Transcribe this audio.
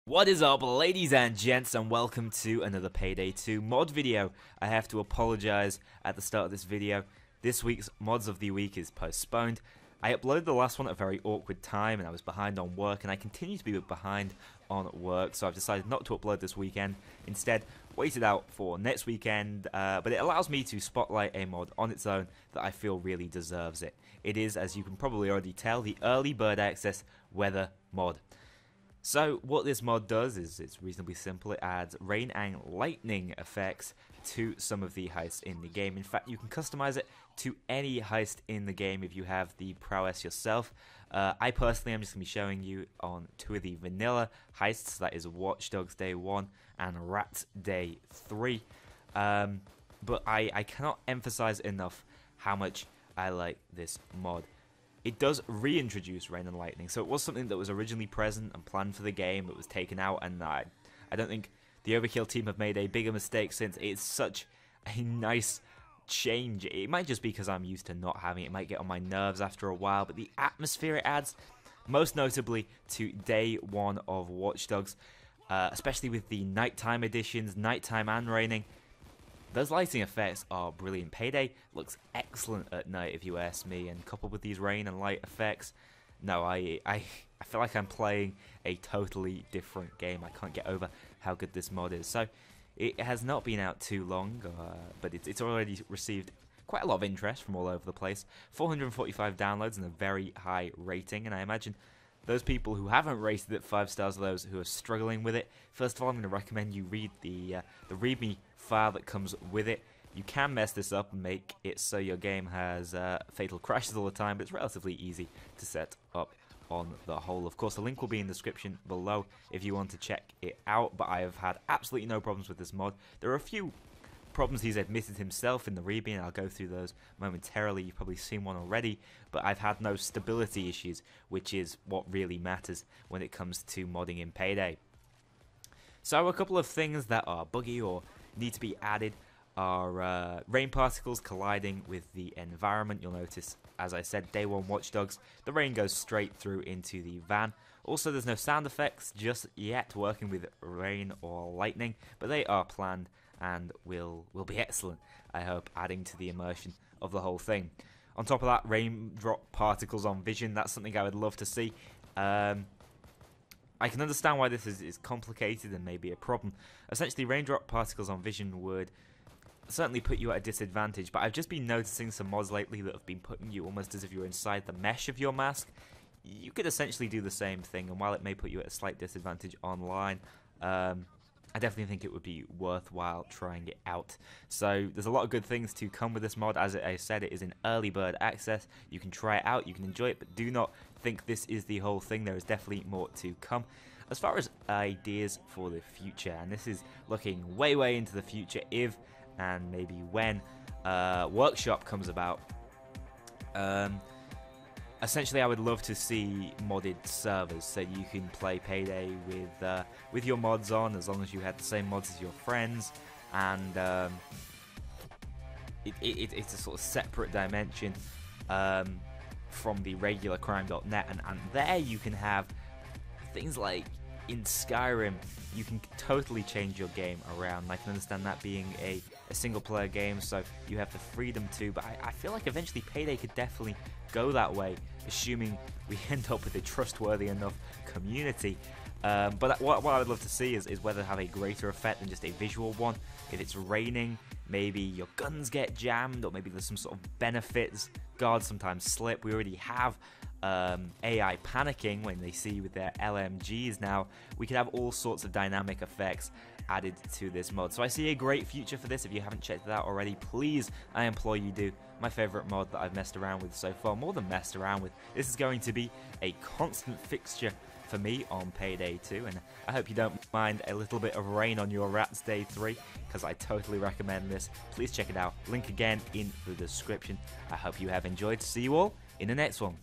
What is up, ladies and gents, and welcome to another Payday 2 mod video. I have to apologize at the start of this video. This week's Mods of the Week is postponed. I uploaded the last one at a very awkward time and I was behind on work, and I continue to be behind on work, so I've decided not to upload this weekend. Instead, waited out for next weekend, but it allows me to spotlight a mod on its own that I feel really deserves it. It is, as you can probably already tell, the early bird access WeatherMod. So what this mod does is it's reasonably simple. It adds rain and lightning effects to some of the heists in the game. In fact, you can customize it to any heist in the game if you have the prowess yourself. I personally am just going to be showing you on two of the vanilla heists, that is Watch Dogs Day 1 and Rats Day 3. But I cannot emphasize enough how much I like this mod. It does reintroduce rain and lightning, so it was something that was originally present and planned for the game, but was taken out, and I don't think the Overkill team have made a bigger mistake since. It's such a nice change. It might just be because I'm used to not having it. It might get on my nerves after a while, but the atmosphere it adds, most notably to Day 1 of Watch Dogs, especially with the nighttime editions, nighttime and raining. Those lighting effects are brilliant. Payday looks excellent at night, if you ask me, and coupled with these rain and light effects, no, I feel like I'm playing a totally different game. I can't get over how good this mod is. So it has not been out too long, but it's already received quite a lot of interest from all over the place. 445 downloads and a very high rating, and I imagine those people who haven't rated it 5 stars are those who are struggling with it. First of all, I'm going to recommend you read the README file that comes with it. You can mess this up and make it so your game has fatal crashes all the time, but it's relatively easy to set up on the whole. Of course, the link will be in the description below if you want to check it out, but I have had absolutely no problems with this mod. There are a few problems he's admitted himself in the README, and I'll go through those momentarily. You've probably seen one already, but I've had no stability issues, which is what really matters when it comes to modding in Payday. So a couple of things that are buggy or need to be added are rain particles colliding with the environment. You'll notice, as I said, Day 1 Watch Dogs, the rain goes straight through into the van. Also, there's no sound effects just yet working with rain or lightning, but they are planned and will be excellent, I hope, adding to the immersion of the whole thing. On top of that, raindrop particles on vision, that's something I would love to see. I can understand why this is complicated and maybe a problem. Essentially, raindrop particles on vision would certainly put you at a disadvantage, but I've just been noticing some mods lately that have been putting you almost as if you're inside the mesh of your mask. You could essentially do the same thing, and while it may put you at a slight disadvantage online, I definitely think it would be worthwhile trying it out. So there's a lot of good things to come with this mod. As I said, it is in early bird access. You can try it out, you can enjoy it, but do not think this is the whole thing. There is definitely more to come. As far as ideas for the future, and this is looking way into the future, if and maybe when Workshop comes about, essentially, I would love to see modded servers, so you can play Payday with your mods on, as long as you had the same mods as your friends, and it's a sort of separate dimension from the regular crime.net, and there you can have things like in Skyrim, you can totally change your game around. I can understand that being a single player game, so you have the freedom to, but I feel like eventually Payday could definitely go that way, assuming we end up with a trustworthy enough community. But what I would love to see is whether have a greater effect than just a visual one. If it's raining, maybe your guns get jammed, or maybe there's some sort of benefits. Guards sometimes slip. We already have AI panicking when they see you with their LMGs now. We could have all sorts of dynamic effects added to this mod. So I see a great future for this. If you haven't checked it out already, please, I implore you do. My favorite mod that I've messed around with so far, more than messed around with. This is going to be a constant fixture for me on Payday 2, and I hope you don't mind a little bit of rain on your Rats Day 3, because I totally recommend this. Please check it out. Link again in the description. I hope you have enjoyed. See you all in the next one.